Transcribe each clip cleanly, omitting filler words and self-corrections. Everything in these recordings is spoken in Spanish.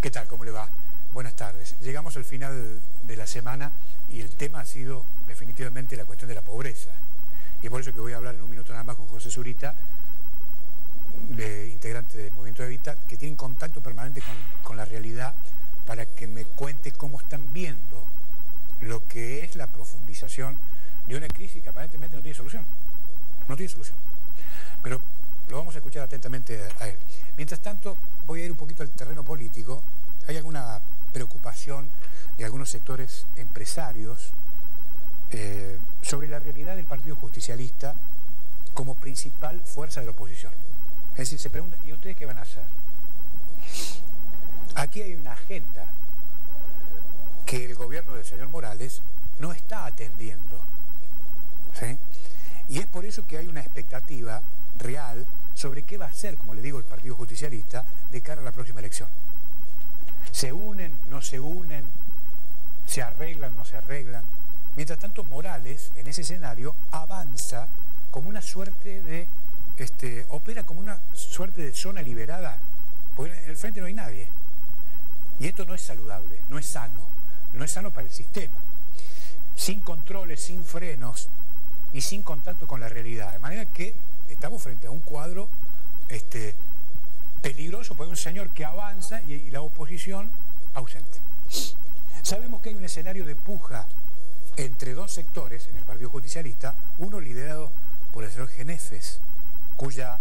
¿Qué tal? ¿Cómo le va? Buenas tardes. Llegamos al final de la semana y el tema ha sido definitivamente la cuestión de la pobreza. Y es por eso que voy a hablar en un minuto nada más con José Zurita, integrante del Movimiento Evita, que tiene contacto permanente con la realidad para que me cuente cómo están viendo lo que es la profundización de una crisis que aparentemente no tiene solución. No tiene solución. Pero lo vamos a escuchar atentamente a él. Mientras tanto, voy a ir un poquito al terreno político. Hay alguna preocupación de algunos sectores empresarios sobre la realidad del Partido Justicialista como principal fuerza de la oposición. Es decir, se preguntan, ¿y ustedes qué van a hacer? Aquí hay una agenda que el gobierno del señor Morales no está atendiendo, ¿sí? Y es por eso que hay una expectativa real sobre qué va a hacer, como le digo, el Partido Justicialista de cara a la próxima elección. ¿Se unen, no se unen? ¿Se arreglan, no se arreglan? Mientras tanto, Morales, en ese escenario, avanza como una suerte de... opera como una suerte de zona liberada, porque en el frente no hay nadie. Y esto no es saludable, no es sano para el sistema. Sin controles, sin frenos y sin contacto con la realidad. De manera que estamos frente a un cuadro peligroso, porque hay un señor que avanza y la oposición ausente. Sabemos que hay un escenario de puja entre dos sectores en el Partido Justicialista, uno liderado por el señor Genefes, cuya,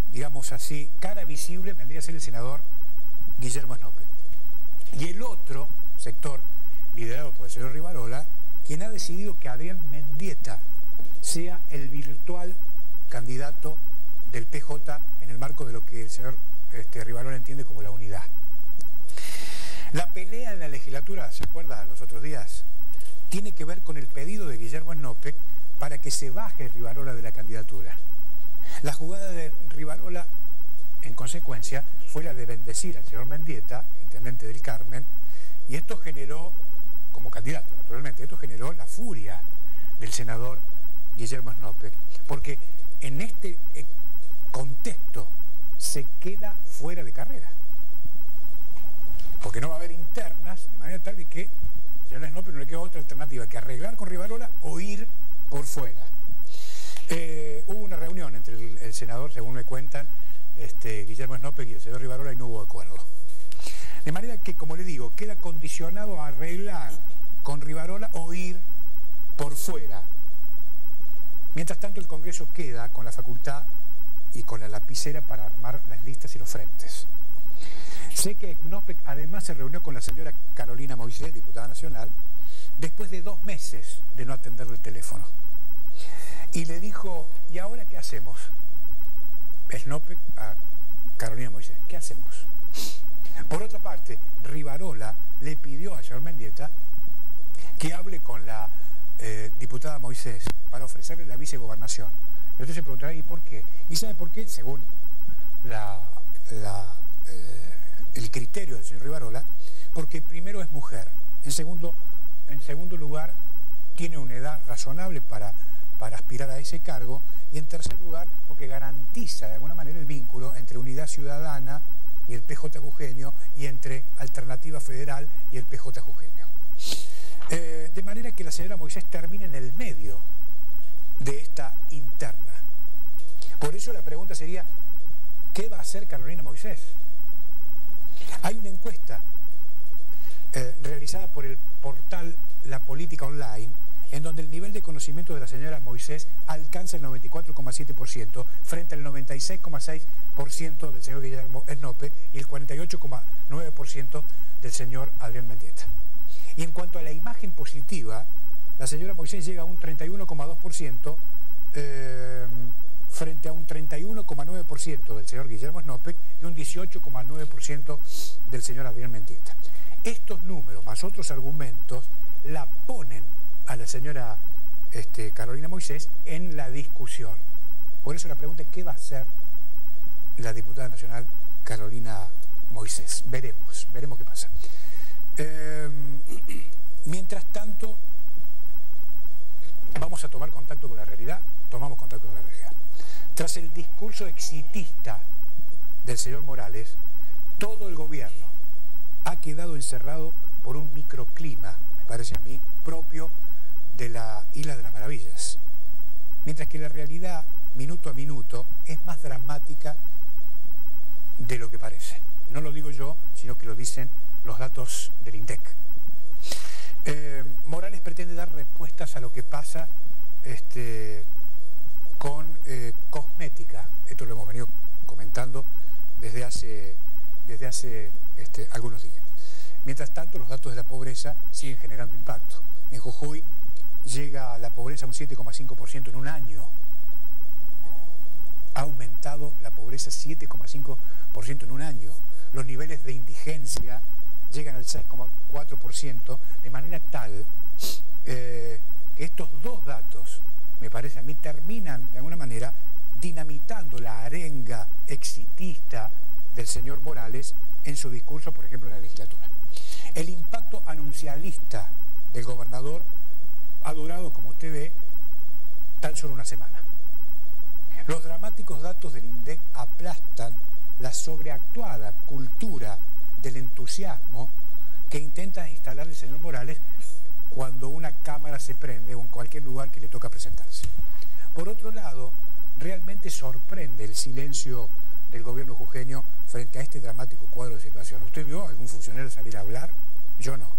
digamos así, cara visible vendría a ser el senador Guillermo Snope. Y el otro sector, liderado por el señor Rivarola, quien ha decidido que Adrián Mendieta sea el virtual candidato del PJ en el marco de lo que el señor Rivarola entiende como la unidad. La pelea en la legislatura, ¿se acuerda los otros días? Tiene que ver con el pedido de Guillermo Snope para que se baje Rivarola de la candidatura. La jugada de Rivarola, en consecuencia, fue la de bendecir al señor Mendieta, intendente del Carmen, y esto generó, como candidato naturalmente, esto generó la furia del senador Guillermo Snope, porque en este contexto se queda fuera de carrera, porque no va a haber internas, de manera tal de que al señor Snope no le queda otra alternativa que arreglar con Rivarola o ir por fuera. Hubo una reunión entre el senador, según me cuentan, Guillermo Snope y el señor Rivarola, y no hubo acuerdo. De manera que, como le digo, queda condicionado a arreglar con Rivarola o ir por fuera. Mientras tanto, el Congreso queda con la facultad y con la lapicera para armar las listas y los frentes. Sé que Snope además se reunió con la señora Carolina Moisés, diputada nacional, después de 2 meses de no atenderle el teléfono. Y le dijo, ¿y ahora qué hacemos? Snope a Carolina Moisés, ¿qué hacemos? Por otra parte, Rivarola le pidió al señor Mendieta que hable con la diputada Moisés para ofrecerle la vicegobernación. Y usted se preguntará, ¿y por qué? ¿Y sabe por qué? Según el criterio del señor Rivarola, porque primero es mujer, en segundo lugar tiene una edad razonable para aspirar a ese cargo, y en tercer lugar porque garantiza de alguna manera el vínculo entre Unidad Ciudadana y el PJ jujeño y entre Alternativa Federal y el PJ jujeño. De manera que la señora Moisés termina en el medio de esta interna. Por eso la pregunta sería, ¿qué va a hacer Carolina Moisés? Hay una encuesta realizada por el portal La Política Online, en donde el nivel de conocimiento de la señora Moisés alcanza el 94,7% frente al 96,6% del señor Guillermo Snope y el 48,9% del señor Adrián Mendieta. Y en cuanto a la imagen positiva, la señora Moisés llega a un 31,2% frente a un 31,9% del señor Guillermo Snope y un 18,9% del señor Adrián Mendieta. Estos números, más otros argumentos, la ponen a la señora Carolina Moisés en la discusión. Por eso la pregunta es, ¿qué va a hacer la diputada nacional Carolina Moisés? Veremos qué pasa. Mientras tanto, vamos a tomar contacto con la realidad. Tomamos contacto con la realidad. Tras el discurso exitista del señor Morales, todo el gobierno, ha quedado encerrado por un microclima, me parece a mí, propio de la Isla de las Maravillas. Mientras que la realidad, minuto a minuto, es más dramática de lo que parece. No lo digo yo, sino que lo dicen los datos del INDEC. Morales pretende dar respuestas a lo que pasa con cosmética. Esto lo hemos venido comentando desde hace algunos días. Mientras tanto, los datos de la pobreza siguen generando impacto. En Jujuy llega la pobreza a un 7,5% en un año. Ha aumentado la pobreza 7,5% en un año. Los niveles de indigencia llegan al 6,4%, de manera tal que estos dos datos, me parece a mí, terminan de alguna manera dinamitando la arenga exitista del señor Morales en su discurso, por ejemplo, en la legislatura. El impacto anuncialista del gobernador ha durado, como usted ve, tan solo una semana. Los dramáticos datos del INDEC aplastan la sobreactuada cultura del entusiasmo que intenta instalar el señor Morales cuando una cámara se prende o en cualquier lugar que le toca presentarse. Por otro lado, realmente sorprende el silencio del gobierno jujeño frente a este dramático cuadro de situación. ¿Usted vio a algún funcionario salir a hablar? Yo no.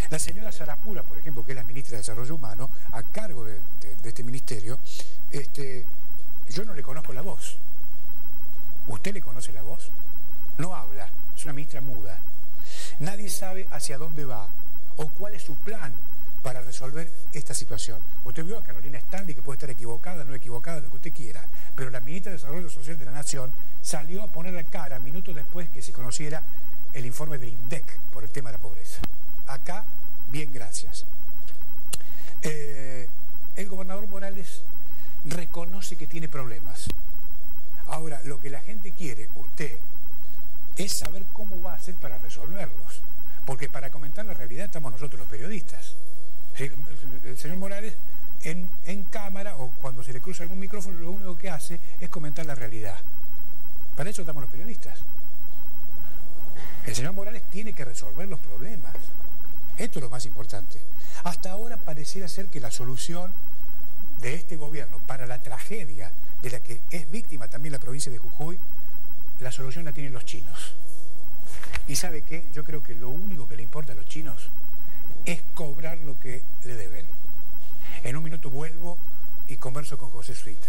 La señora Sarapura, por ejemplo, que es la ministra de Desarrollo Humano, a cargo de este ministerio, yo no le conozco la voz. ¿Usted le conoce la voz? No habla, es una ministra muda. Nadie sabe hacia dónde va o cuál es su plan para resolver esta situación. Usted vio a Carolina Stanley, que puede estar equivocada, no equivocada, lo que usted quiera, pero la ministra de Desarrollo Social de la Nación salió a poner la cara minutos después que se conociera el informe del INDEC por el tema de la pobreza. Acá, bien, gracias. El gobernador Morales reconoce que tiene problemas. Ahora, lo que la gente quiere, usted, es saber cómo va a hacer para resolverlos. Porque para comentar la realidad estamos nosotros los periodistas. El señor Morales en cámara o cuando se le cruza algún micrófono lo único que hace es comentar la realidad. Para eso estamos los periodistas. El señor Morales tiene que resolver los problemas. Esto es lo más importante. Hasta ahora pareciera ser que la solución de este gobierno para la tragedia de la que es víctima también la provincia de Jujuy, la solución la tienen los chinos. ¿Y sabe qué? Yo creo que lo único que le importa a los chinos es cobrar lo que le deben. En un minuto vuelvo y converso con José Suita.